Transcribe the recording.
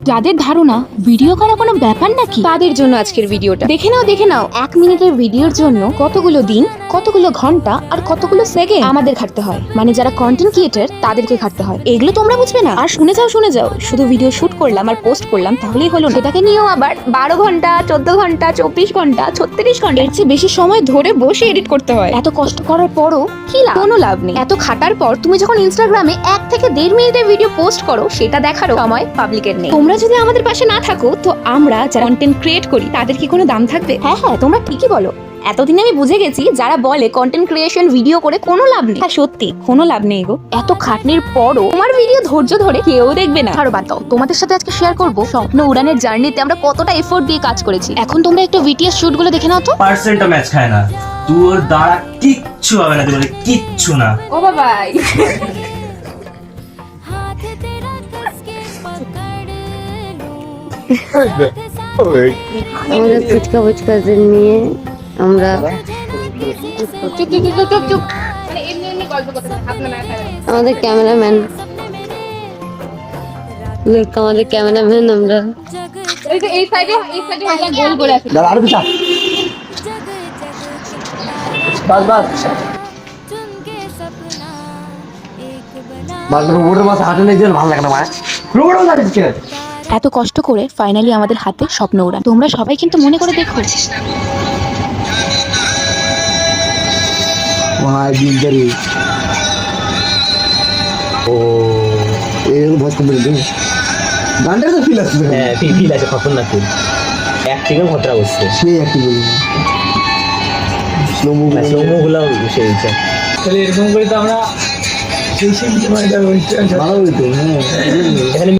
যাদের ধারণা ভিডিও করা কোনো ব্যাপার নাকি, তাদের জন্য আজকের ভিডিওটা। দেখে নাও 1 মিনিটের ভিডিওর জন্য কতগুলো দিন, কতগুলো ঘন্টা আর কতগুলো সেকেন্ড আমাদের খাটতে হয়। মানে যারা কন্টেন্ট ক্রিয়েটর তাদেরকে খাটতে হয়। এগুলো তোমরা বুঝবে না। আর শুনে যাও, শুধু ভিডিও শুট করলাম আর পোস্ট করলাম তাহলেই হলো না। সেটাকে নিয়েও আবার 12 ঘন্টা, 14 ঘন্টা, 24 ঘন্টা, 36 ঘন্টা এর চেয়ে বেশি সময় ধরে বসে এডিট করতে হয়। এত কষ্ট করার পরও কি লাভ? কোনো লাভ নেই। এত খাটার পর তুমি যখন ইনস্টাগ্রামে 1 থেকে 1.5 মিনিটের ভিডিও পোস্ট করো, সেটা দেখারও সময় পাবলিকের নেই। তোমরা যদি আমাদের পাশে না থাকো তো আমরা যারা কন্টেন্ট ক্রিয়েট করি তাদের কি কোনো দাম থাকবে? হ্যাঁ, তোমরা ঠিকই বলো। এতদিনে আমি বুঝে গেছি যারা বলে কন্টেন্ট ক্রিয়েশন ভিডিও করে কোনো লাভ নেই, হ্যাঁ সত্যি কোনো লাভ নেই গো। এত খাটনির পরও তোমার ভিডিও ধৈর্য ধরে কেউ দেখবে না। ছাড়ো বাদ দাও, তোমাদের সাথে আজকে শেয়ার করবো স্বপ্ন উড়ানের জার্নিতে আমরা কতটা এফোর্ট দিয়ে কাজ করেছি। এখন তোমরা একটু ভিটিএস শুট গুলো দেখে নাও তো। পার্সেন্টও ম্যাচ খায় না, তোর দ্বারা কিচ্ছু হবে না, তুই কিচ্ছু না। ও বাবাই আমাদের ফুচকা নিয়ে আমরা চুপ আমাদের ক্যামেরাম্যান আমরা এই সাইডে গোল গোল আছে। আরো পিছা বাস হাঁটে নেই, ভালো লাগে না। এত কষ্ট করে ফাইনালি আমাদের হাতে স্বপ্ন উড়ান। তোমরা সবাই কিন্তু মনে করে দেখো। ও এর ভয়েস কমপ্লিট দিন। গানটা তো ফিল আসছে। হ্যাঁ ফিল আছে, খতরনাক ফিল। অ্যাক্টিংও খতরা করছে। সেই অ্যাক্টিং বলি। স্লো মুগুলো সেই ইচ্ছা। তাহলে এরকম করে তো আমরা সেই সময়টা ভালো হইতো। হ্যাঁ।